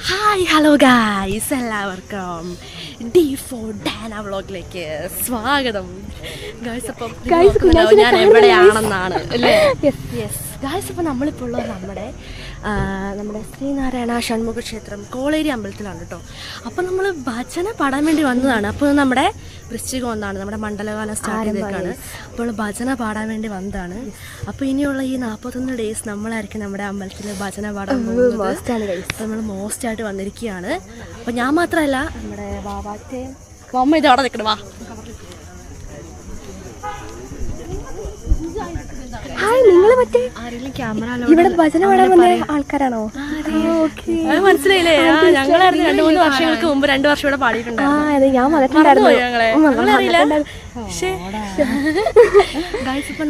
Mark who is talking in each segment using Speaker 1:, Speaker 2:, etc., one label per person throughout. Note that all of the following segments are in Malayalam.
Speaker 1: ഹായ് ഹലോ ഗായ്സ്, എല്ലാവർക്കും D4 ഡാന വ്ളോഗിലേക്ക് സ്വാഗതം. ഗായ്സ്, അപ്പം ഞാൻ എവിടെയാണെന്നാണ് അല്ലേ? യെസ് ഗായ്സ്, അപ്പം നമ്മളിപ്പോൾ ഉള്ളത് നമ്മുടെ ശ്രീനാരായണ ഷൺമുഖ ക്ഷേത്രം കോളേരി അമ്പലത്തിലാണ് കേട്ടോ. അപ്പം നമ്മൾ ഭജന പാടാൻ വേണ്ടി വന്നതാണ്. അപ്പോൾ നമ്മുടെ വൃശ്ചികം ഒന്നാണ്, നമ്മുടെ മണ്ഡലകാലം സ്റ്റാർട്ട് ചെയ്തേക്കാണ്. അപ്പോൾ ഭജന പാടാൻ വേണ്ടി വന്നതാണ്. അപ്പോൾ ഇനിയുള്ള ഈ 41 ഡേയ്സ് നമ്മളായിരിക്കും നമ്മുടെ അമ്പലത്തിൽ ഭജന പാടാൻ പോകുന്നത്. നമ്മൾ മോസ്റ്റ് ആയിട്ട് വന്നിരിക്കുകയാണ്. അപ്പോൾ ഞാൻ മാത്രമല്ല, നമ്മുടെ ബാബാറ്റയും അമ്മ ഇത് അവിടെ നിൽക്കണം. വാ,
Speaker 2: ഹായ്, നിങ്ങൾ മറ്റേ ഇവിടെ ഭജന പാടാൻ വന്ന ആൾക്കാരാണോ?
Speaker 1: മനസ്സിലായില്ലേ? ഞങ്ങളായിരുന്നു 2-3 വർഷങ്ങൾക്ക് മുമ്പ് 2 വർഷം ഇവിടെ പാടിയിട്ടുണ്ടായിരുന്നു.
Speaker 2: ഞാൻ വന്നിട്ടുണ്ടായിരുന്നു.
Speaker 1: ഇപ്പം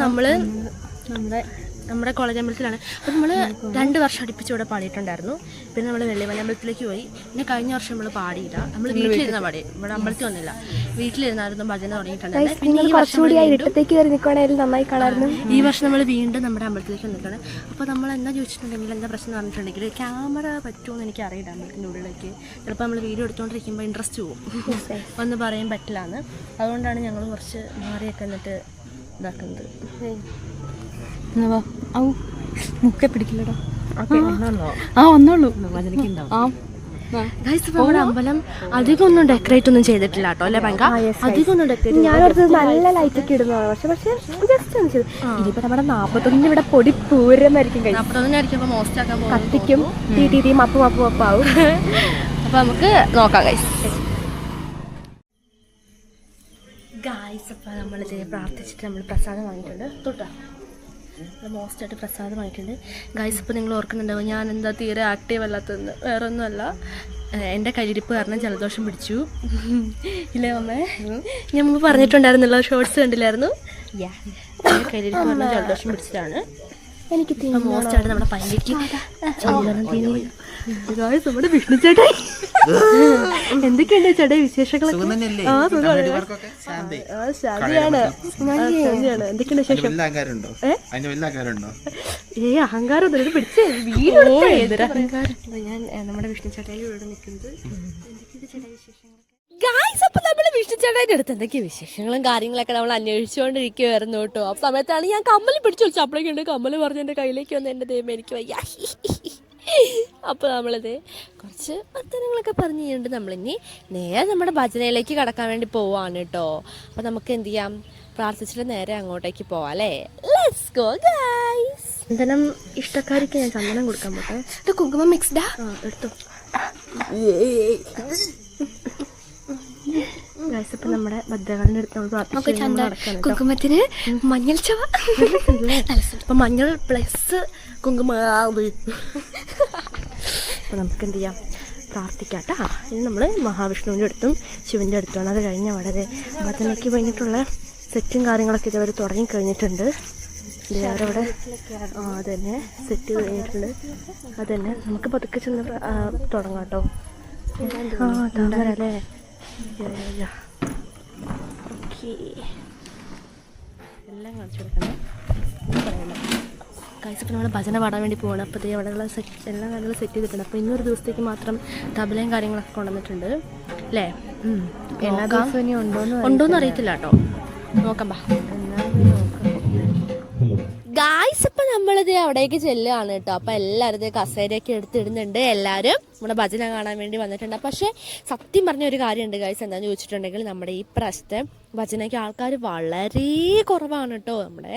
Speaker 1: നമ്മുടെ കോളേജ് അമ്പലത്തിലാണ്. അപ്പോൾ നമ്മൾ 2 വർഷം അടുപ്പിച്ച് ഇവിടെ പാടിയിട്ടുണ്ടായിരുന്നു. പിന്നെ നമ്മൾ വെള്ളിമല അമ്പലത്തിലേക്ക് പോയി. പിന്നെ കഴിഞ്ഞ വർഷം നമ്മൾ പാടിയില്ല, നമ്മൾ വീട്ടിലിരുന്ന പാടി. ഇവിടെ അമ്പലത്തിൽ വന്നില്ല, വീട്ടിലിരുന്നായിരുന്നു ഭജന തുടങ്ങിയിട്ടുണ്ടായിരുന്നു. പിന്നെ ഈ വർഷം നമ്മൾ വീണ്ടും നമ്മുടെ അമ്പലത്തിലേക്ക് വന്നിട്ടാണ്. അപ്പോൾ നമ്മൾ എന്താ ചോദിച്ചിട്ടുണ്ടെങ്കിൽ, എന്താ പ്രശ്നം എന്ന് പറഞ്ഞിട്ടുണ്ടെങ്കിൽ, ക്യാമറ പറ്റുമോ എന്ന് എനിക്ക് അറിയില്ല. അമ്പലത്തിൻ്റെ ഉള്ളിലേക്ക് ചിലപ്പോൾ നമ്മൾ വീഡിയോ എടുത്തുകൊണ്ടിരിക്കുമ്പോൾ ഇൻട്രസ്റ്റ് പോകും, ഒന്നും പറയാൻ പറ്റില്ല എന്ന്. അതുകൊണ്ടാണ് ഞങ്ങൾ കുറച്ച് മാറിയൊക്കെ എന്നിട്ട് ഇതാക്കുന്നത്.
Speaker 2: മുക്കെ പിടിക്കില്ലടോ.
Speaker 1: ഒന്നുള്ളൂ. നമ്മുടെ അമ്പലം അധികം ഒന്നും ഡെക്കറേറ്റ് ഒന്നും ചെയ്തിട്ടില്ല കേട്ടോ, അല്ലേ ഭയങ്കര അധികം ഒന്നും ഡെക്കറേറ്റ്.
Speaker 2: ഞാനോർത്ത് നല്ല ലൈറ്റ് ഒക്കെ ഇടുന്നതാണ്. പക്ഷെ ജസ്റ്റ് ഒന്ന് ചെയ്തു. ഇനിയിപ്പോ നമ്മുടെ 41 ഇവിടെ പൊടി പൂരമായിരിക്കും.
Speaker 1: 41 മോസ്റ്റ് ആക്കാൻ പോകും,
Speaker 2: കത്തിക്കും, തീ മപ്പാവും.
Speaker 1: അപ്പൊ നമുക്ക് നോക്കാം ഗൈസ്. അപ്പം നമ്മൾ പ്രാർത്ഥിച്ചിട്ട് നമ്മൾ പ്രസാദം വാങ്ങിയിട്ടുണ്ട്. തൊട്ടാ മോസ്റ്റായിട്ട് പ്രസാദം വാങ്ങിയിട്ടുണ്ട് ഗൈസ്. ഇപ്പോൾ നിങ്ങൾ ഓർക്കുന്നുണ്ടാവും ഞാൻ എന്താ തീരെ ആക്റ്റീവ് അല്ലാത്തതെന്ന്. വേറെ ഒന്നുമല്ല, എൻ്റെ കയ്യിരിപ്പ് കാരണം ജലദോഷം പിടിച്ചു. ഇല്ലേ അമ്മേ? ഞാൻ മുമ്പ് പറഞ്ഞിട്ടുണ്ടായിരുന്നല്ലോ, ഷോർട്സ് കണ്ടില്ലായിരുന്നു? കയ്യിരിപ്പ് കാരണം ജലദോഷം പിടിച്ചതാണ്. എനിക്ക് മോസ്റ്റായിട്ട് നമ്മുടെ പല്ലിക്ക് നമ്മുടെ വിഷ്ണു ചേട്ടാ. എന്തൊക്കെയുണ്ട് ചേട്ടാ വിശേഷങ്ങളൊക്കെ? ശാന്തിയാണ്. എന്തൊക്കെയുണ്ട് വിശേഷം? അഹങ്കാരം ഒന്നും പിടിച്ചേ. ഞാൻ നമ്മുടെ വിഷ്ണു ചേട്ടായി ഇവിടെ നിൽക്കുന്നത്. അപ്പോൾ നമ്മൾ വിഷ്ണു ചേട്ടായിൻ്റെ അടുത്ത് എന്തൊക്കെയാ വിശേഷങ്ങളും കാര്യങ്ങളൊക്കെ നമ്മൾ അന്വേഷിച്ചുകൊണ്ടിരിക്കുമായിരുന്നു കേട്ടോ. ആ സമയത്താണ് ഞാൻ കമ്മൽ പിടിച്ചു വിളിച്ചു. അപ്പോഴേക്കുണ്ട് കമ്മൽ പറഞ്ഞ് എൻ്റെ കയ്യിലേക്ക് വന്ന് എൻ്റെ ദൈവം എനിക്ക് വയ്യ. അപ്പോൾ നമ്മളിത് കുറച്ച് വർത്തമാനങ്ങളൊക്കെ പറഞ്ഞു കഴിഞ്ഞിട്ട് നമ്മളിനി നേരെ നമ്മുടെ ഭജനയിലേക്ക് കടക്കാൻ വേണ്ടി പോവാണ് കേട്ടോ. അപ്പോൾ നമുക്ക് എന്ത് ചെയ്യാം, പ്രാർത്ഥിച്ചിട്ട് നേരെ അങ്ങോട്ടേക്ക് പോവാം അല്ലേ? Let's go guys. ചന്ദനം ഇഷ്ടക്കാരിക്ക് ഞാൻ ചന്ദനം കൊടുക്കാൻ പോട്ടെ. ഇത് കുങ്കുമം മിക്സ്ഡാ, എടുത്തു ഗൈസ്. ഇപ്പം നമ്മുടെ ഭദ്രകാളിൻ്റെ അടുത്ത്
Speaker 2: കുങ്കുമത്തിന് മഞ്ഞൾ ചവ.
Speaker 1: അപ്പം മഞ്ഞൾ പ്ലസ് കുങ്കുമ. അപ്പം നമുക്ക് എന്ത് ചെയ്യാം, പ്രാർത്ഥിക്കാട്ടാ. ഇനി നമ്മൾ മഹാവിഷ്ണുവിൻ്റെ അടുത്തും ശിവൻ്റെ അടുത്തുമാണ്. അത് കഴിഞ്ഞ വളരെ ഭജനയ്ക്ക് വേണ്ടിയിട്ടുള്ള സെറ്റും കാര്യങ്ങളൊക്കെ ഇതുവരെ തുടങ്ങിക്കഴിഞ്ഞിട്ടുണ്ട്. അവരവിടെ അത് തന്നെ സെറ്റ് കഴിഞ്ഞിട്ടുണ്ട്. അത് തന്നെ നമുക്ക് പതുക്കെ ചെന്ന് തുടങ്ങാം കേട്ടോ. താമരല്ലേ? ഓക്കെ, എല്ലാം കാണിച്ചു കൊടുക്കണേ പറയണ്ട ഗൈസ്. അപ്പോൾ നമ്മൾ ഭജന പാടാൻ വേണ്ടി പോകണം. അപ്പോൾ അവിടെയുള്ള എല്ലാ കാര്യങ്ങളും സെറ്റ് ചെയ്തിട്ടുണ്ട്. അപ്പോൾ ഇന്നൊരു ദിവസത്തേക്ക് മാത്രം തബലയും കാര്യങ്ങളൊക്കെ കൊണ്ടുവന്നിട്ടുണ്ട് അല്ലേ?
Speaker 2: എല്ലാ ദിവസവും ഇനി
Speaker 1: ഉണ്ടോയെന്ന് അറിയത്തില്ല കേട്ടോ, നോക്കാം ബാ. ഗായ്സ്, ഇപ്പം നമ്മളിത് അവിടേക്ക് ചെല്ലുകയാണ് കേട്ടോ. അപ്പോൾ എല്ലാവരും ഇത് കസേരയൊക്കെ എടുത്തിടുന്നുണ്ട്. എല്ലാവരും നമ്മുടെ ഭജന കാണാൻ വേണ്ടി വന്നിട്ടുണ്ട്. പക്ഷേ സത്യം പറഞ്ഞ ഒരു കാര്യമുണ്ട് ഗായ്സ്, എന്താണെന്ന് ചോദിച്ചിട്ടുണ്ടെങ്കിൽ നമ്മുടെ ഈ പ്രാവശ്യത്തെ ഭജനയ്ക്ക് ആൾക്കാർ വളരെ കുറവാണ് കേട്ടോ. നമ്മുടെ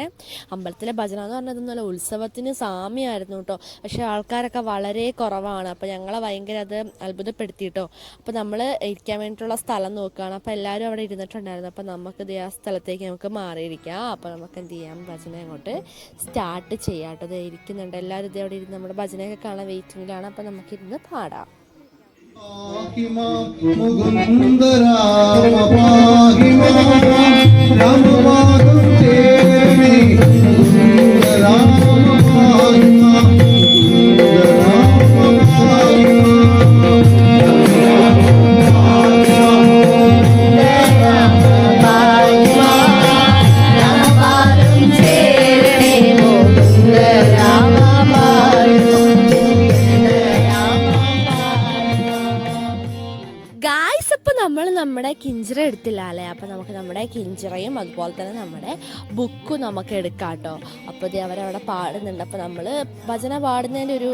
Speaker 1: അമ്പലത്തിലെ ഭജന എന്ന് പറഞ്ഞതൊന്നുമല്ല, ഉത്സവത്തിന് സാമ്യമായിരുന്നു കേട്ടോ. പക്ഷേ ആൾക്കാരൊക്കെ വളരെ കുറവാണ്. അപ്പോൾ ഞങ്ങളെ ഭയങ്കര അത് അത്ഭുതപ്പെടുത്തി കേട്ടോ. അപ്പോൾ നമ്മൾ ഇരിക്കാൻ വേണ്ടിയിട്ടുള്ള സ്ഥലം നോക്കുകയാണ്. അപ്പോൾ എല്ലാവരും അവിടെ ഇരുന്നിട്ടുണ്ടായിരുന്നു. അപ്പോൾ നമുക്ക് ഇത് ആ സ്ഥലത്തേക്ക് നമുക്ക് മാറിയിരിക്കാം. അപ്പോൾ നമുക്ക് എന്ത് ചെയ്യാം, ഭജന അങ്ങോട്ട് സ്റ്റാർട്ട് ചെയ്യാം കേട്ടോ. ഇത് ഇരിക്കുന്നുണ്ട് എല്ലാവരും. ഇത് അവിടെ ഇരുന്ന് നമ്മുടെ ഭജനയൊക്കെ കാണാൻ വെയിറ്റിങ്ങിലാണ്. അപ്പോൾ നമുക്കിരുന്ന് പാടാം.
Speaker 3: മുകുന്ദ രാമ പാഹി രാമ പാദം തേടി മുകുന്ദ രാമ പാഹി മുകുന്ദ രാമ പാഹി
Speaker 1: ഇന്നിപ്പോൾ നമ്മൾ നമ്മുടെ കിഞ്ചിറ എടുത്തില്ല അല്ലേ, അപ്പോൾ നമുക്ക് നമ്മുടെ കിഞ്ചിറയും അതുപോലെ തന്നെ നമ്മുടെ ബുക്കും നമുക്ക് എടുക്കാം കേട്ടോ. അപ്പോൾ ഇത് അവരവിടെ പാടുന്നുണ്ട്. അപ്പോൾ നമ്മൾ ഭജന പാടുന്നതിൻ്റെ ഒരു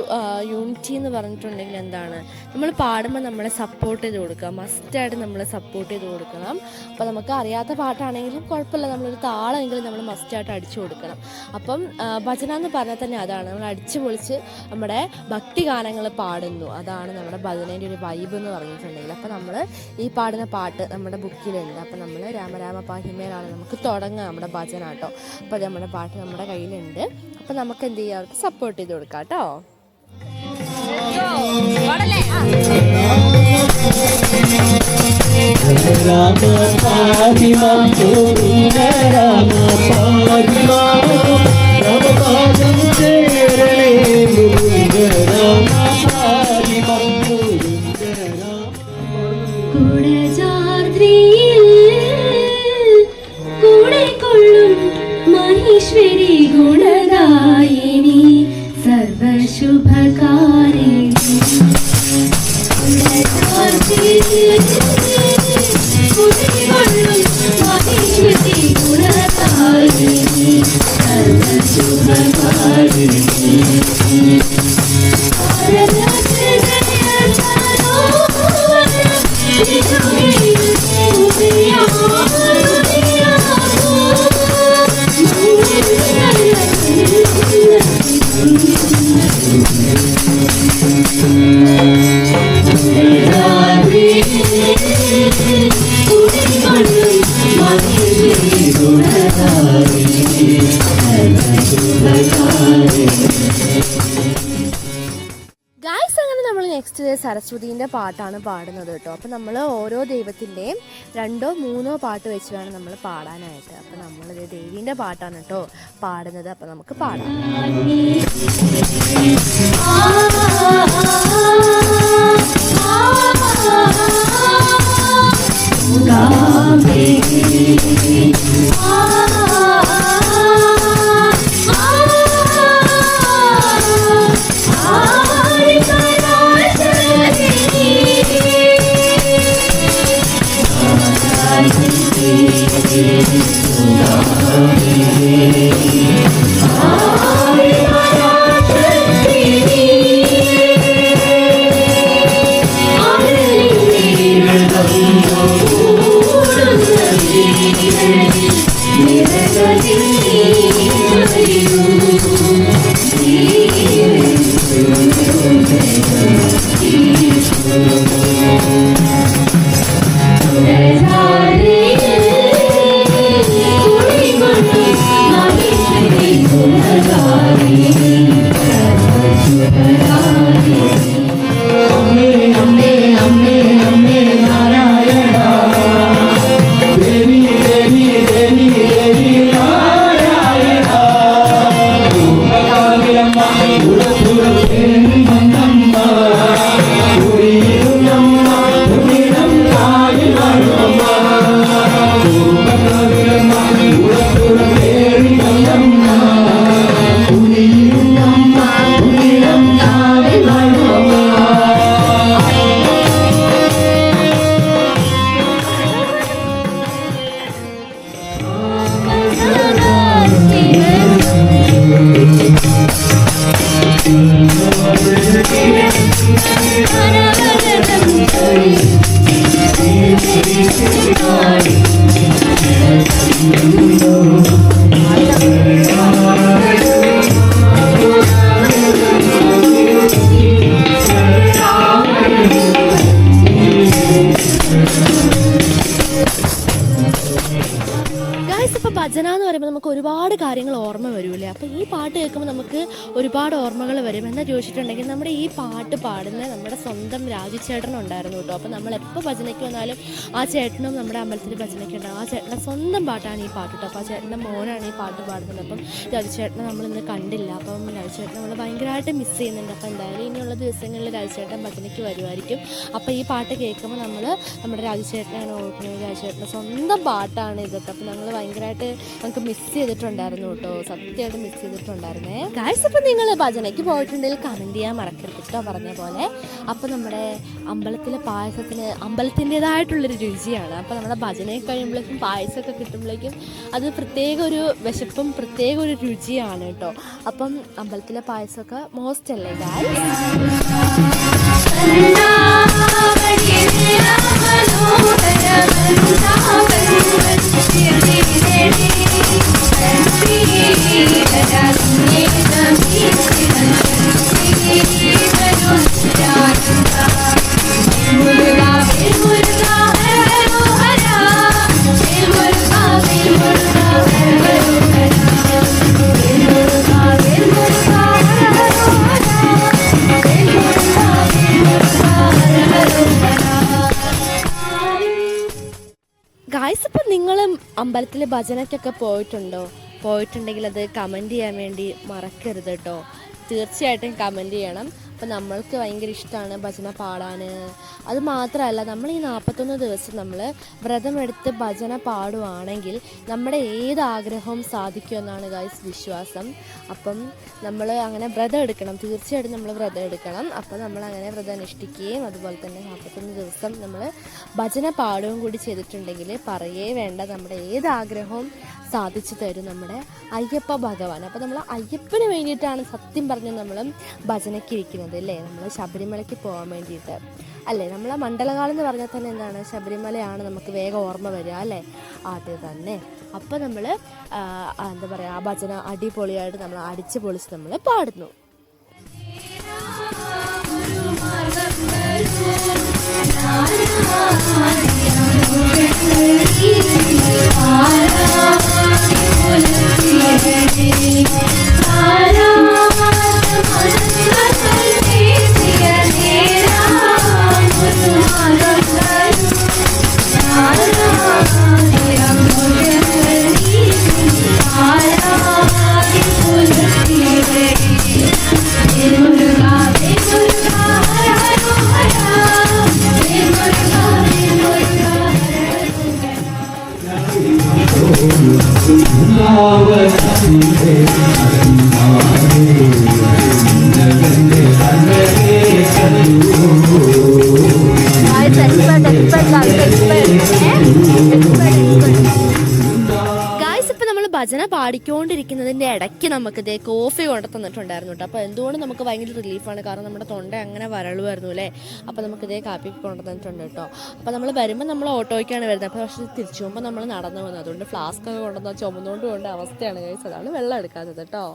Speaker 1: യൂണിറ്റി എന്ന് പറഞ്ഞിട്ടുണ്ടെങ്കിൽ എന്താണ്, നമ്മൾ പാടുമ്പോൾ നമ്മളെ സപ്പോർട്ട് ചെയ്ത് കൊടുക്കുക, മസ്റ്റായിട്ട് നമ്മൾ സപ്പോർട്ട് ചെയ്ത് കൊടുക്കണം. അപ്പോൾ നമുക്ക് അറിയാത്ത പാട്ടാണെങ്കിലും കുഴപ്പമില്ല, നമ്മളൊരു താളമെങ്കിലും നമ്മൾ മസ്റ്റായിട്ട് അടിച്ചു കൊടുക്കണം. അപ്പം ഭജന എന്ന് പറഞ്ഞാൽ തന്നെ അതാണ്, നമ്മൾ അടിച്ചു പൊളിച്ച് നമ്മുടെ ഭക്തി ഗാനങ്ങൾ പാടുന്നു, അതാണ് നമ്മുടെ ഭജനേൻ്റെ ഒരു വൈബ് എന്ന് പറഞ്ഞിട്ടുണ്ടെങ്കിൽ. അപ്പോൾ നമ്മൾ ഈ പാടുന്ന പാട്ട് നമ്മുടെ ബുക്കിലുണ്ട്. അപ്പോൾ നമ്മൾ രാമരാമ പാഹിമേലാണ് നമുക്ക് തുടങ്ങുക നമ്മുടെ ഭജന കേട്ടോ. അപ്പോൾ അത് നമ്മുടെ പാട്ട് നമ്മുടെ കയ്യിലുണ്ട്. അപ്പോൾ നമുക്ക് എന്ത് ചെയ്യാം, അവർക്ക് സപ്പോർട്ട് ചെയ്ത് കൊടുക്കാം കേട്ടോ.
Speaker 4: രാമ പാഹിമാം ഗോവിന്ദ രാമ പാഹിമാം രാമപാദം ചേരണേ ഗോവിന്ദ രാമ പാഹിമാം ഗോവിന്ദ രാമ.
Speaker 5: കുടജാദ്രിയിൽ കൂടെ കൊള്ളും മഹേശ്വരി ഗുണദായിനി സർവശുഭകാരിണി. കുടജാദ്രിയിൽ കൂടെ കൊള്ളും മഹേശ്വരി ഗുണദായിനി സർവശുഭകാരിണി.
Speaker 1: ഗായ്സ്, അങ്ങനെ നമ്മൾ നെക്സ്റ്റ് സരസ്വതീൻ്റെ പാട്ടാണ് പാടുന്നത് കേട്ടോ. അപ്പോൾ നമ്മൾ ഓരോ ദൈവത്തിൻ്റെയും 2 or 3 പാട്ട് വെച്ച് വേണം നമ്മൾ പാടാനായിട്ട്. അപ്പോൾ നമ്മളിത് ദേവീൻ്റെ പാട്ടാണ് കേട്ടോ പാടുന്നത്. അപ്പോൾ നമുക്ക് പാടാം. ഭജന എന്ന് പറയുമ്പോൾ നമുക്ക് ഒരുപാട് കാര്യങ്ങൾ ഓർമ്മ വരൂലേ. അപ്പോൾ ഈ പാട്ട് കേൾക്കുമ്പോൾ നമുക്ക് ഒരുപാട് ഓർമ്മകൾ വരും. എന്താ ചോദിച്ചിട്ടുണ്ടെങ്കിൽ നമ്മുടെ ഈ പാട്ട് പാടുന്ന നമ്മുടെ സ്വന്തം രാജുചേട്ടൻ ഉണ്ടായിരുന്നു കേട്ടോ. അപ്പോൾ നമ്മൾ എപ്പോൾ ഭജനയ്ക്ക് വന്നാലും ആ ചേട്ടനും നമ്മുടെ അമ്പലത്തിൽ ഭജനയ്ക്ക് ഉണ്ടാകും. ആ ചേട്ടൻ്റെ സ്വന്തം പാട്ടാണ് ഈ പാട്ട് കേട്ടോ. അപ്പോൾ ആ ചേട്ടൻ്റെ മോനാണ് ഈ പാട്ട് പാടുന്നത്. അപ്പം രാജുചേട്ടനെ നമ്മളിന്ന് കണ്ടില്ല. അപ്പം രാജുചേട്ടനെ നമ്മൾ ഭയങ്കരമായിട്ട് മിസ് ചെയ്യുന്നുണ്ട്. അപ്പോൾ എന്തായാലും ഇനിയുള്ള ദിവസങ്ങളിൽ രാജുചേട്ടൻ ഭജനയ്ക്ക് വരുമായിരിക്കും. അപ്പോൾ ഈ പാട്ട് കേൾക്കുമ്പോൾ നമ്മൾ നമ്മുടെ രാജുചേട്ടനെയാണ് ഓർക്കുന്നത്. രാജുചേട്ടൻ്റെ സ്വന്തം പാട്ടാണ് ഇതൊക്കെ. അപ്പോൾ ഞങ്ങൾ ഭയങ്കരമായിട്ട് നമുക്ക് മിസ് ചെയ്തിട്ടുണ്ടായിരുന്നു കേട്ടോ. സത്യമായിട്ട് മിസ് ചെയ്തിട്ടുണ്ടായിരുന്നേ ഗായ്സ്. അപ്പോൾ നിങ്ങൾ ഭജനയ്ക്ക് പോയിട്ടുണ്ടെങ്കിൽ ഇഷ്ടപ്പെട്ടെങ്കിൽ കമൻറ്റ് ചെയ്യാൻ മറക്കരുത് കേട്ടോ പറഞ്ഞ പോലെ. അപ്പോൾ നമ്മുടെ അമ്പലത്തിലെ പായസത്തിന് അമ്പലത്തിൻ്റേതായിട്ടുള്ളൊരു രുചിയാണ്. അപ്പോൾ നമ്മുടെ ഭജനയൊക്കെ കഴിയുമ്പോഴേക്കും പായസമൊക്കെ കിട്ടുമ്പോഴേക്കും അത് പ്രത്യേക ഒരു വിശപ്പും പ്രത്യേക ഒരു രുചിയാണ് കേട്ടോ. അപ്പം അമ്പലത്തിലെ പായസമൊക്കെ മോസ്റ്റ് അല്ലേ ഗായ്സ്? ഗായ്സ്, ഇപ്പം നിങ്ങളും അമ്പലത്തിൽ ഭജനയ്ക്കൊക്കെ പോയിട്ടുണ്ടെങ്കിൽ അത് കമൻറ്റ് ചെയ്യാൻ വേണ്ടി മറക്കരുത് കേട്ടോ. തീർച്ചയായിട്ടും കമൻറ്റ് ചെയ്യണം. അപ്പം നമ്മൾക്ക് ഭയങ്കര ഇഷ്ടമാണ് ഭജന പാടാൻ. അത് മാത്രമല്ല, നമ്മൾ ഈ 41 ദിവസം നമ്മൾ വ്രതമെടുത്ത് ഭജന പാടുവാണെങ്കിൽ നമ്മുടെ ഏത് ആഗ്രഹവും സാധിക്കുമെന്നാണ് ഗായ്സ് വിശ്വാസം. അപ്പം നമ്മൾ അങ്ങനെ വ്രതം എടുക്കണം, തീർച്ചയായിട്ടും നമ്മൾ വ്രതം എടുക്കണം. അപ്പോൾ നമ്മൾ അങ്ങനെ വ്രതം അനുഷ്ഠിക്കുകയും അതുപോലെ തന്നെ 41 ദിവസം നമ്മൾ ഭജന പാടുകയും കൂടി ചെയ്തിട്ടുണ്ടെങ്കിൽ പറയേ വേണ്ട, നമ്മുടെ ഏത് ആഗ്രഹവും സാധിച്ചു തരും നമ്മുടെ അയ്യപ്പ ഭഗവാൻ. അപ്പോൾ നമ്മൾ അയ്യപ്പന് വേണ്ടിയിട്ടാണ് സത്യം പറഞ്ഞ് നമ്മൾ ഭജനയ്ക്ക് ഇരിക്കുന്നത് അല്ലേ, നമ്മൾ ശബരിമലയ്ക്ക് പോകാൻ വേണ്ടിയിട്ട് അല്ലേ. നമ്മളെ മണ്ഡലകാലം എന്ന് പറഞ്ഞാൽ തന്നെ എന്താണ്, ശബരിമലയാണ് നമുക്ക് വേഗം ഓർമ്മ വരിക അല്ലേ, അത് തന്നെ. അപ്പോൾ നമ്മൾ എന്താ പറയുക, ആ ഭജന അടിപൊളിയായിട്ട് നമ്മൾ അടിച്ച് പൊളിച്ച് നമ്മൾ പാടുന്നു. ഭജന പാടിക്കൊണ്ടിരിക്കുന്നതിൻ്റെ ഇടയ്ക്ക് നമുക്ക് ഇതേ കോഫി കൊണ്ട് തന്നിട്ടുണ്ടായിരുന്നു കേട്ടോ. അപ്പോൾ എന്തുകൊണ്ട് നമുക്ക് ഭയങ്കര റിലീഫാണ്, കാരണം നമ്മുടെ തൊണ്ട അങ്ങനെ വരളുമായിരുന്നു അല്ലേ. അപ്പോൾ നമുക്ക് ഇതേ കാപ്പി കൊണ്ട് തന്നിട്ടുണ്ട് കേട്ടോ. അപ്പോൾ നമ്മൾ വരുമ്പോൾ നമ്മൾ ഓട്ടോയ്ക്കാണ് വരുന്നത്, അപ്പോൾ പക്ഷേ തിരിച്ചു പോകുമ്പോൾ നമ്മൾ നടന്നു പോകുന്നത്, അതുകൊണ്ട് ഫ്ലാസ്ക് ഒക്കെ കൊണ്ടുവന്നാൽ ചുമന്നുകൊണ്ട് കൊണ്ട് അവസ്ഥയാണ് കഴിച്ചത്, അതാണ് വെള്ളം എടുക്കാത്തത് കേട്ടോ.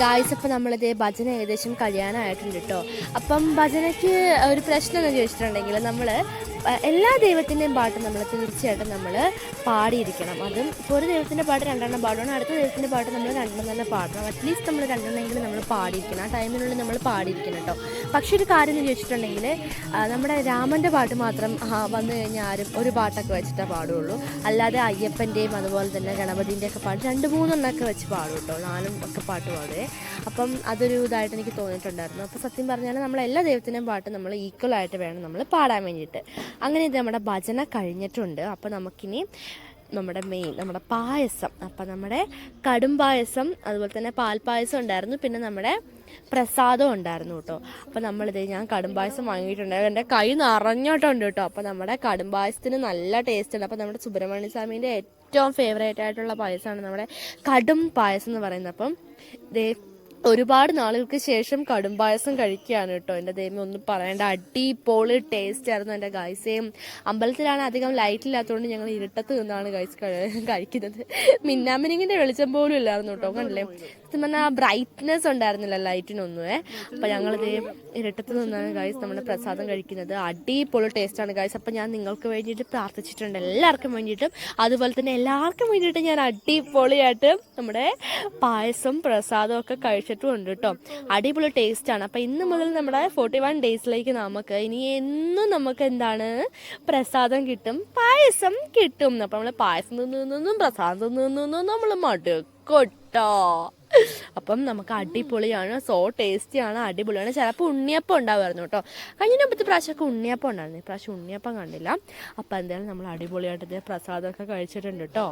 Speaker 1: ഗായ്സ്, അപ്പോൾ നമ്മളിതേ ഭജന ഏകദേശം കഴിയാനായിട്ടുണ്ട് കേട്ടോ. അപ്പം ഭജനയ്ക്ക് ഒരു പ്രശ്നം എന്ന് ചോദിച്ചിട്ടുണ്ടെങ്കിൽ നമ്മൾ എല്ലാ ദൈവത്തിൻ്റെയും പാട്ട് നമ്മൾ തീർച്ചയായിട്ടും നമ്മൾ പാടിയിരിക്കണം. അതും ഇപ്പോൾ ഒരു ദൈവത്തിൻ്റെ പാട്ട് 2 പാടണം, അടുത്ത ദൈവത്തിൻ്റെ പാട്ട് നമ്മൾ 2 തന്നെ പാടണം. അറ്റ്ലീസ്റ്റ് നമ്മൾ 2 നമ്മൾ പാടിയിരിക്കണം, ആ ടൈമിനുള്ളിൽ നമ്മൾ പാടിയിരിക്കണം കേട്ടോ. പക്ഷെ ഒരു കാര്യം എന്ന് ചോദിച്ചിട്ടുണ്ടെങ്കിൽ നമ്മുടെ രാമൻ്റെ പാട്ട് മാത്രം വന്നു കഴിഞ്ഞാൽ ആരും ഒരു പാട്ടൊക്കെ വെച്ചിട്ടേ പാടുള്ളൂ. അല്ലാതെ അയ്യപ്പൻ്റെയും അതുപോലെ തന്നെ ഗണപതിൻ്റെയൊക്കെ പാട്ട് 2-3 വെച്ച് പാടും കേട്ടോ, 4 ഒക്കെ പാട്ട് പാടുവേ. അപ്പം അതൊരു ഇതായിട്ട് എനിക്ക് തോന്നിയിട്ടുണ്ടായിരുന്നു. അപ്പോൾ സത്യം പറഞ്ഞാൽ നമ്മൾ എല്ലാ ദൈവത്തിൻ്റെയും പാട്ട് നമ്മൾ ഈക്വലായിട്ട് വേണം നമ്മൾ പാടാൻ വേണ്ടിയിട്ട്. അങ്ങനെ ഇത് നമ്മുടെ ഭജന കഴിഞ്ഞിട്ടുണ്ട്. അപ്പോൾ നമുക്കിനി നമ്മുടെ മെയിൻ നമ്മുടെ പായസം, അപ്പം നമ്മുടെ കടും പായസം അതുപോലെ തന്നെ പാൽപ്പായസം ഉണ്ടായിരുന്നു, പിന്നെ നമ്മുടെ പ്രസാദം ഉണ്ടായിരുന്നു കേട്ടോ. അപ്പോൾ ഞാൻ കടും പായസം വാങ്ങിയിട്ടുണ്ടായിരുന്നു, എൻ്റെ കൈ നിറഞ്ഞോട്ടുണ്ട് കേട്ടോ. അപ്പോൾ നമ്മുടെ കടും പായസത്തിന് നല്ല ടേസ്റ്റ് ഉണ്ട്. അപ്പോൾ നമ്മുടെ സുബ്രഹ്മണ്യ സ്വാമീൻ്റെ ഏറ്റവും ഫേവറേറ്റ് ആയിട്ടുള്ള പായസമാണ് നമ്മുടെ കടും പായസം എന്ന് പറയുന്നത്. അപ്പം ഒരുപാട് നാളുകൾക്ക് ശേഷം കടുംപായസം കഴിക്കുകയാണ് കേട്ടോ. എൻ്റെ ദൈവം ഒന്നും പറയേണ്ട, അടിപൊളി ടേസ്റ്റ് ആയിരുന്നു എൻ്റെ ഗൈസേയും. അമ്പലത്തിലാണ് അധികം ലൈറ്റ് ഇല്ലാത്തതുകൊണ്ട് ഞങ്ങൾ ഇരുട്ടത്ത് നിന്നാണ് കഴിക്കുന്നത്. മിന്നാമിനിങ്ങിൻ്റെ വെളിച്ചം പോലും ഇല്ലായിരുന്നു കേട്ടോ. കണ്ടില്ലേ, സത്യം പറഞ്ഞാൽ ബ്രൈറ്റ്നെസ് ഉണ്ടായിരുന്നില്ല ലൈറ്റിനൊന്നുമേ. അപ്പം ഞങ്ങളിത് ഇരുട്ടത്ത് നിന്നാണ് ഗൈസ് നമ്മുടെ പ്രസാദം കഴിക്കുന്നത്. അടിപൊളി ടേസ്റ്റാണ് ഗൈസ്. അപ്പം ഞാൻ നിങ്ങൾക്ക് വേണ്ടിയിട്ട് പ്രാർത്ഥിച്ചിട്ടുണ്ട്, എല്ലാവർക്കും വേണ്ടിയിട്ടും. അതുപോലെ തന്നെ എല്ലാവർക്കും വേണ്ടിയിട്ട് ഞാൻ അടിപൊളിയായിട്ട് നമ്മുടെ പായസം പ്രസാദം ഒക്കെ കഴിച്ചിട്ടും ഉണ്ട് കേട്ടോ. അടിപൊളി ടേസ്റ്റാണ്. അപ്പം ഇന്ന് മുതൽ നമ്മുടെ 41 ഡേയ്സിലേക്ക് നമുക്ക് ഇനി എന്നും നമുക്ക് എന്താണ് പ്രസാദം കിട്ടും, പായസം കിട്ടും. അപ്പം നമ്മൾ പായസം തിന്നും പ്രസാദം തിന്നും നമ്മൾ മടുക്കട്ടോ. അപ്പം നമുക്ക് അടിപൊളിയാണ്, സോ ടേസ്റ്റിയാണ്, അടിപൊളിയാണ്. ചിലപ്പോൾ ഉണ്ണിയപ്പം ഉണ്ടാവുമായിരുന്നു കേട്ടോ. കഴിഞ്ഞ പ്രാവശ്യമൊക്കെ ഉണ്ണിയപ്പം ഉണ്ടായിരുന്നു, ഇപ്രാവശ്യം ഉണ്ണിയപ്പം കണ്ടില്ല. അപ്പം എന്തായാലും നമ്മൾ അടിപൊളിയായിട്ട് ഇത് പ്രസാദമൊക്കെ കഴിച്ചിട്ടുണ്ട് കേട്ടോ.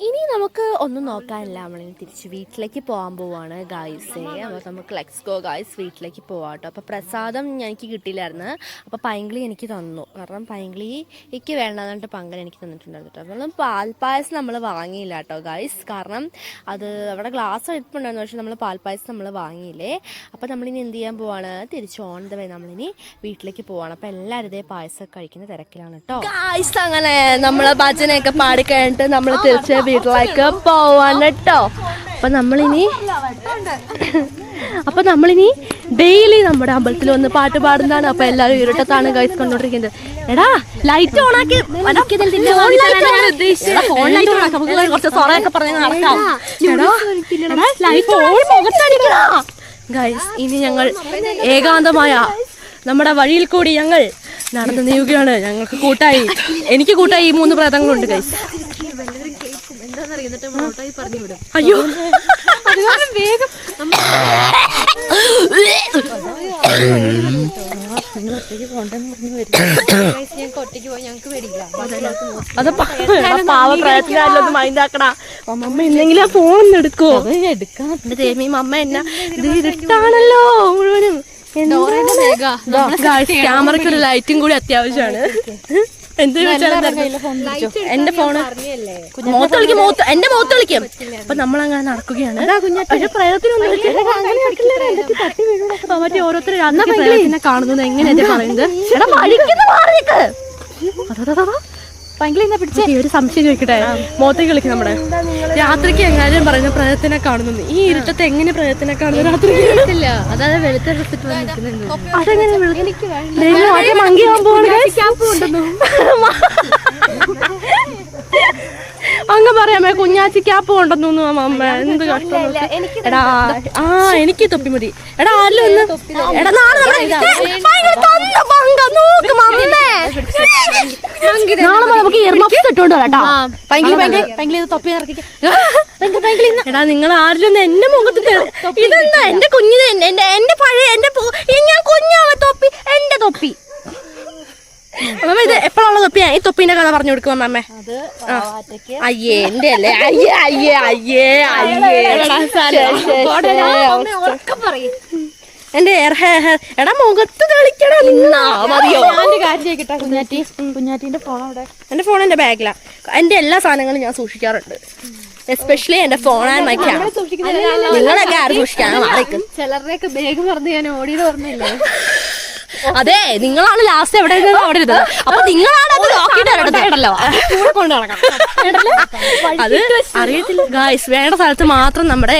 Speaker 1: ഇനി നമുക്ക് ഒന്നും നോക്കാനില്ല, നമ്മളിനി തിരിച്ച് വീട്ടിലേക്ക് പോകാൻ പോവാണ് ഗായ്സേ. അപ്പോൾ നമുക്ക് ലെറ്റ്സ് ഗോ ഗായ്സ്, വീട്ടിലേക്ക് പോവാം കേട്ടോ. അപ്പോൾ പ്രസാദം എനിക്ക് കിട്ടിയില്ലായിരുന്നു, അപ്പോൾ പൈങ്കിളി എനിക്ക് തന്നു. കാരണം പൈങ്കിളിക്ക് വേണ്ടെന്ന് പറഞ്ഞിട്ട് പങ്കൻ എനിക്ക് തന്നിട്ടുണ്ടായിരുന്നു കേട്ടോ. അപ്പോൾ പാൽപ്പായസം നമ്മൾ വാങ്ങിയില്ല കേട്ടോ ഗായ്സ്, കാരണം അത് അവിടെ ഗ്ലാസ് എടുപ്പുണ്ടായിരുന്നു, പക്ഷേ നമ്മൾ പാൽപ്പായസം നമ്മൾ വാങ്ങിയില്ലേ. അപ്പോൾ നമ്മളിനി എന്ത് ചെയ്യാൻ പോവാണ്, തിരിച്ച് ഓൺ ദ വേ നമ്മളിനി വീട്ടിലേക്ക് പോവാണ്. അപ്പോൾ എല്ലാവരും ഇതേ പായസം കഴിക്കുന്ന തിരക്കിലാണ് കേട്ടോ ഗായ്സ്. അങ്ങനെ നമ്മൾ ഭജനയൊക്കെ പാടിക്കഴിഞ്ഞിട്ട് നമ്മൾ തിരിച്ച് വീട്ടിലേക്ക് പോവാണ് കേട്ടോ. അപ്പൊ നമ്മളിനി ഡെയിലി നമ്മുടെ അമ്പലത്തിൽ വന്ന് പാട്ട് പാടുന്നതാണ്. അപ്പൊ എല്ലാവരും ഇരുട്ടത്താണ് ഗൈസ് കണ്ടോണ്ടിരിക്കുന്നത്. എടാ ലൈറ്റ് ഓൺ ആക്കി ഗൈസ്. ഇനി ഞങ്ങൾ ഏകാന്തമായ നമ്മുടെ വഴിയിൽ കൂടി ഞങ്ങൾ നടന്നു നീങ്ങുകയാണ്. ഞങ്ങൾക്ക് കൂട്ടായി, എനിക്ക് കൂട്ടായി ഈ 3 പ്രേതങ്ങളുണ്ട് ഗൈസ്. അയ്യോ വേഗം അത് പാവപ്രായത്തിനല്ലൊന്ന് മൈൻഡാക്കണ. അമ്മ എന്തെങ്കിലും ആ ഫോൺ എടുക്കോ? അമ്മ എന്നാ ഇത് ഇരുട്ടാണല്ലോ മുഴുവനും. ക്യാമറയ്ക്ക് ഒരു ലൈറ്റും കൂടി അത്യാവശ്യമാണ്. എന്റെ ഫോണ് മുഖത്ത് കളിക്കും, എന്റെ മുഖത്ത് കളിക്കും. അപ്പൊ നമ്മളങ്ങനെ നടക്കുകയാണ്. പക്ഷെ പ്രയത്നൊന്നും മറ്റേ ഓരോരുത്തർ പ്രയത്തിനെ കാണുന്നത് എങ്ങനെയാ പറയുന്നത്? എടാ വഴിക്കുന്ന മാറിക്ക് ഒരു സംശയം ചോദിക്കട്ടെ, മോത്തേക്ക് കളിക്കും നമ്മുടെ രാത്രിക്ക് എങ്ങാനും പറയുന്ന പ്രയത്തിനെ കാണുന്നു. ഈ ഇരുട്ടത്തെ എങ്ങനെ പ്രയത്തിനെ കാണുന്നു രാത്രി? അതായത് വെളുത്ത അതെങ്ങനെ മങ്കി അങ്ങ് പറയാമേ കുഞ്ഞാച്ചി ക്യാപ്പ് കൊണ്ടെന്നു അമ്മ. എന്ത് കഷ്ടം. എടാ എനിക്ക് തൊപ്പി മതി. എടാ ആരിലും എടാ നാളെ നമുക്ക് ഇയർമഫ്സ് ഇട്ടോണ്ട് വരാട്ടോ. എടാ നിങ്ങൾ ആരിലും എന്റെ മുഖത്ത് ഇതെന്താ എന്റെ കുഞ്ഞിന് എന്റെ പഴയ ഞാൻ കുഞ്ഞാവ തൊപ്പി, എന്റെ തൊപ്പി. അമ്മ ഇത് എപ്പോഴുള്ള തൊപ്പിയാ? ഈ തൊപ്പിന്റെ കഥ പറഞ്ഞു കൊടുക്കും അമ്മ. അയ്യേ എന്റെ അല്ലേ? അയ്യേ അയ്യേ അയ്യേ അയ്യേ എന്റെ എടാ മുഖത്ത് തെളിക്കടാ നിന്നാ മതിയോ? കുഞ്ഞാറ്റിന്റെ ഫോൺ അവിടെ. എന്റെ ഫോൺ എന്റെ ബാഗിലാ. എന്റെ എല്ലാ സാധനങ്ങളും ഞാൻ സൂക്ഷിക്കാറുണ്ട്, എസ്പെഷ്യലി എന്റെ ഫോൺ ആൻഡ് മൈ ക്യാമറ. നിങ്ങളൊക്കെ ആരും സൂക്ഷിക്കാനാ? ചിലരുടെയൊക്കെ ബാഗ് പറഞ്ഞ് ഞാൻ ഓടിയത് പറഞ്ഞില്ലേ? അതെ, നിങ്ങളാണ് ലാസ്റ്റ് എവിടെ അവിടെ ഇരുന്നത്. അപ്പൊ നിങ്ങളാണ് അത് നോക്കിയിട്ടല്ലോ അത് അറിയത്തില്ല ഗായ്സ്. വേണ്ട സ്ഥലത്ത് മാത്രം നമ്മുടെ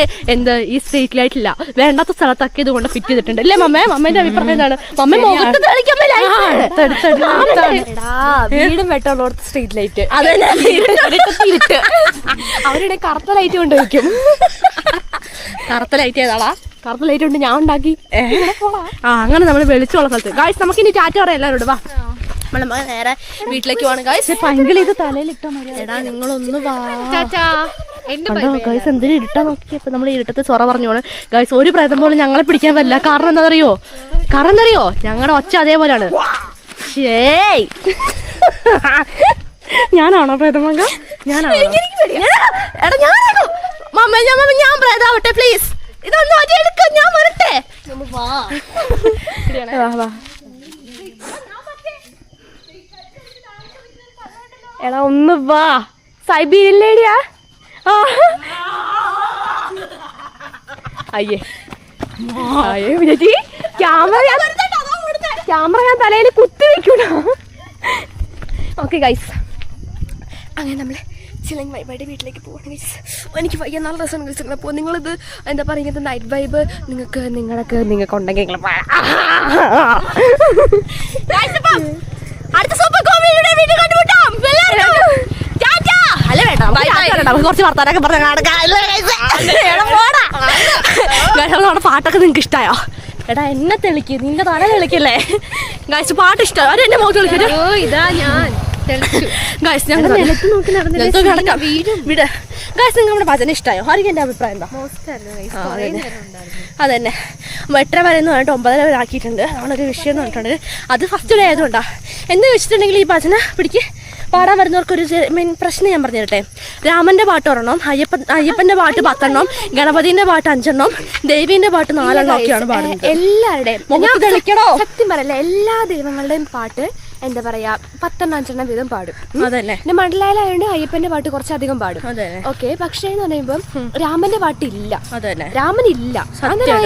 Speaker 1: ഈ സ്ട്രീറ്റ് ലൈറ്റ് ഇല്ല, വേണ്ടാത്ത സ്ഥലത്തൊക്കെ ഇതുകൊണ്ട് ഫിറ്റ് ചെയ്തിട്ടുണ്ട് അല്ലേ മമ്മേ? മമ്മേന്റെ അഭിപ്രായം എന്താണ്? മമ്മ മുഖത്ത് വീടും വെട്ടമുള്ളടത്ത് സ്ട്രീറ്റ് ലൈറ്റ്, അവരുടെ കറുത്ത ലൈറ്റ് കൊണ്ട് വയ്ക്കും. കറുത്ത ലൈറ്റ് ഏതാളാ? കറുത്ത ലൈറ്റ് കൊണ്ട് ഞാൻ ഉണ്ടാക്കി. അങ്ങനെ നമ്മൾ വെളിച്ചമുള്ള സ്ഥലത്ത് ഗായ്സ്. നമുക്ക് ഇനി ടാറ്റ പറയാം എല്ലാവരോട്. വാ നമ്മൾ നേരെ വീട്ടിലേക്ക് പോവാണ് ഗായ്സ്. ഇത് തലയിലിട്ടോ. എടാ നിങ്ങളൊന്ന് വാ ഗായ്സ്. എന്തിനും ഇരുട്ടാ നോക്കിയപ്പോ നമ്മൾ ഇരുട്ടത്ത് സൊറ പറഞ്ഞോളൂ ഗായ്സ്. ഒരു പ്രേതം പോലും ഞങ്ങളെ പിടിക്കാൻ പറ്റില്ല. കാരണം എന്താണെന്നറിയോ? ഞങ്ങളുടെ ഒച്ച അതേപോലെയാണ്. ഞാനാണോ പ്രേതമങ്ക? ഞാനാണോ? എടാ ഞാൻ പ്രേതാവട്ടെ പ്ലീസ്. ഇതൊന്നും എടുക്ക, ഞാൻ വരട്ടെ. എടാ ഒന്ന് വാ. സൈബീരിയൻ ലേഡിയാ? അയ്യേ
Speaker 2: ചേച്ചി ക്യാമറ ഞാൻ തലയിൽ കുത്തി വെക്കൂല. ഓക്കെ ഗൈസ്, അങ്ങനെ നമ്മൾ ചിലങ് വൈബായിട്ട് വീട്ടിലേക്ക് പോകണം ഗൈസ്. എനിക്ക് വയ്യ, നല്ല രസമാണ് ഗൈസ്. അപ്പോൾ നിങ്ങളിത് എന്താ പറയുക, നൈറ്റ് വൈബ് നിങ്ങൾക്ക് ഉണ്ടെങ്കിൽ അടുത്ത സൂപ്പർ കോമഡിയുടെ വീഡിയോ കണ്ടുമുട്ടാം. അല്ല വേണ്ട, കുറച്ച് വർത്താനൊക്കെ പറഞ്ഞ നമ്മുടെ പാട്ടൊക്കെ നിങ്ങൾക്ക് ഇഷ്ടമായോ? എടാ എന്നെ തെളിക്ക്, നിന്റെ തല തെളിക്കല്ലേ ഗൈസ്. പാട്ട് ഇഷ്ടം അത് എന്നെ മുഖത്ത് വിളിക്കരുത്. ഇതാ ഞാൻ ഗൈസ്, ഞങ്ങൾ നിലത്ത് നോക്കി നടക്കാം. വിട് ഗൈസ്, നിങ്ങൾക്ക് നമ്മുടെ ഭജന ഇഷ്ടമായോ? ആയിരിക്കും എൻ്റെ അഭിപ്രായം എന്താ? അതന്നെ 8:30 വരെ എന്ന് പറഞ്ഞിട്ട് 9:30 വരെ ആക്കിയിട്ടുണ്ട്. അതാണൊരു വിഷയം എന്ന് പറഞ്ഞിട്ടുണ്ട്. അത് ഫസ്റ്റ് ഡേ ആയതുകൊണ്ടാ. എന്ന് വെച്ചിട്ടുണ്ടെങ്കിൽ ഈ ഭജന പിടിക്ക് പാടാൻ വരുന്നവർക്കൊരു മെയിൻ പ്രശ്നം ഞാൻ പറഞ്ഞു തരട്ടെ. രാമന്റെ പാട്ട് 1 അയ്യപ്പന്റെ പാട്ട് 10, ഗണപതിന്റെ പാട്ട് 5, ദേവീന്റെ പാട്ട് 4 ഒക്കെയാണ് പാടുന്നത്. എല്ലാവരുടെയും സത്യം പറയല്ലേ, എല്ലാ ദൈവങ്ങളുടെയും പാട്ട് എന്താ പറയാ 10-5 വീതം പാടും. അതന്നെ. പിന്നെ മണ്ഡലായതുകൊണ്ട് അയ്യപ്പന്റെ പാട്ട് കുറച്ചധികം പാടും. ഓക്കെ, പക്ഷേ എന്ന് പറയുമ്പോൾ രാമന്റെ പാട്ടില്ല. രാമനില്ല.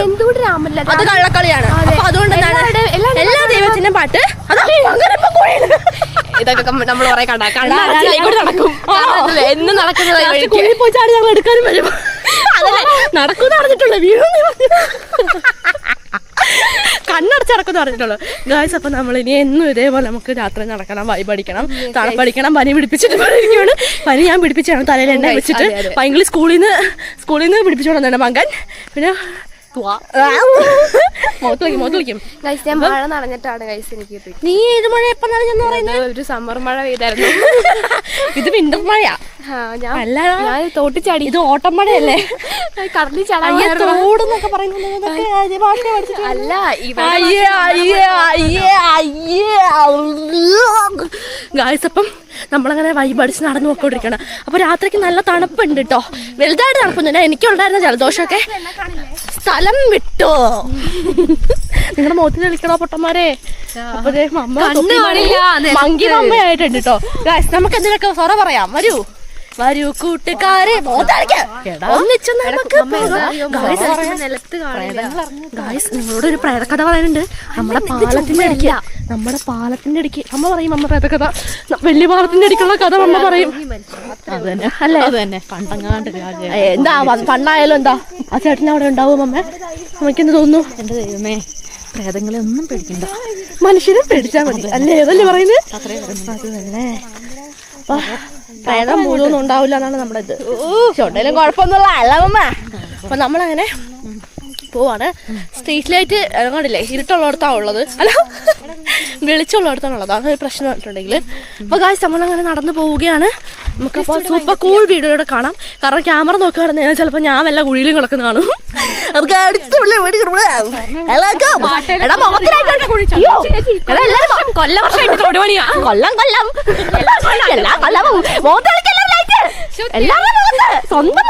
Speaker 2: എന്തുകൊണ്ട് രാമനില്ല? അത് കള്ളക്കളിയാണ്. അതുകൊണ്ട് എല്ലാ ദൈവത്തിന്റെയും പാട്ട് ഇതൊക്കെ നമ്മൾ കുറെ നടക്കും. എന്നും നടക്കുന്നത് ഞങ്ങൾ എടുക്കാനും വരും. നടക്കും നടന്നിട്ടുള്ള വീട് കണ്ണടച്ചിറക്കുന്ന പറഞ്ഞിട്ടുള്ളൂ ഗായ്സ്. അപ്പൊ നമ്മൾ ഇനി എന്നും ഇതേപോലെ നമുക്ക് രാത്രി നടക്കണം, വൈബടിക്കണം, തണുപ്പടിക്കണം. പനി പിടിപ്പിച്ചിട്ട് ഇരിക്കുകയാണ്. പനി ഞാൻ പിടിപ്പിച്ചാണ് തലയിൽ എണ്ണ വെച്ചിട്ട്. പൈങ്കിളി സ്കൂളിൽ നിന്ന് പിടിപ്പിച്ചോണ്ട് തന്നെ മകൻ. പിന്നെ ഞാൻ മഴ നനഞ്ഞിട്ടാണ് ഗൈസ് എനിക്ക്. നീ ഏത് മഴ എപ്പം നനഞ്ഞെന്ന് പറയുന്നത്? ഒരു സമ്മർ മഴ പെയ്തായിരുന്നു. ഇത് വിന്റർ മഴയാ. ഞാൻ തോട്ടിച്ചാടി. ഇത് ഓട്ടം മഴയല്ലേ? കടലിൽ ചാടാന്നൊക്കെ പറയുന്നത് അല്ല. ഗായ്സ്, അപ്പം നമ്മളങ്ങനെ വൈബടിച്ച് നടന്നു പോയിക്കൊണ്ടിരിക്കണം. അപ്പൊ രാത്രിക്ക് നല്ല തണുപ്പുണ്ട് കേട്ടോ. വലുതായിട്ട് തണുപ്പൊന്നുമില്ല. എനിക്കുണ്ടായിരുന്ന ജലദോഷമൊക്കെ സ്ഥലം വിട്ടോ. നിങ്ങളുടെ മുഖത്ത് കളിക്കണോ പൊട്ടന്മാരെ? അപ്പൊ മങ്കി മമ്മയായിട്ടുണ്ട് കേട്ടോ ഗായ്സ്. നമുക്ക് എന്തിനൊക്കെ സൊറ പറയാം. വരൂ കൂട്ടുകാരെ, ഒന്നിച്ച് നമുക്ക് ഗായ്സ്. നിങ്ങളോട് ഒരു പ്രേതകഥ പറയാനുണ്ട്. നമ്മുടെ പാലത്തിന്റെ ഇടയ്ക്ക് അമ്മ പറയും. അമ്മ പ്രേതകഥ വലിയ പാലത്തിന്റെ ഇടയ്ക്കുള്ള കഥ അമ്മ പറയും. അതന്നെ അല്ലേ? അതന്നെ. എന്താ പണ്ടായാലും എന്താ ആ ചേട്ടൻ അവിടെ ഉണ്ടാവും അമ്മ? അമ്മയ്ക്ക് എന്ത് തോന്നുന്നു? എന്റെ ദൈവമേ, പ്രേതങ്ങളെ ഒന്നും പേടിക്കണ്ട, മനുഷ്യനെ പേടിച്ചാൽ മതി അല്ലേ? അതല്ലേ പറയുന്നത്? അത് തന്നെ. പ്രേതം മുഴുവൊന്നും ഉണ്ടാവില്ല എന്നാണ് നമ്മുടെ ഇത്. ചുണ്ടയിലും കുഴപ്പമൊന്നുമില്ല അല്ലമ്മ. അപ്പൊ നമ്മളങ്ങനെ പോവാണ്. സ്ട്രീറ്റ് ലൈറ്റ് കണ്ടില്ലേ? ഇരുട്ടുള്ളിടത്താണ് ഉള്ളത്, അല്ല വെളിച്ചമുള്ളിടത്താണുള്ളത്. അതൊരു പ്രശ്നം പറഞ്ഞിട്ടുണ്ടെങ്കിൽ. അപ്പൊ ഗായ്സ്, നമ്മളങ്ങനെ നടന്നു പോവുകയാണ്. നമുക്കപ്പോൾ സൂപ്പർ കൂൾ വീഡിയോയുടെ കാണാം. കാരണം ക്യാമറ നോക്കി കിടന്നു ചിലപ്പോൾ ഞാൻ വല്ല കുഴിയിലും കിടക്കുന്ന കാണും. അതൊക്കെ അടുത്ത് സ്വന്തം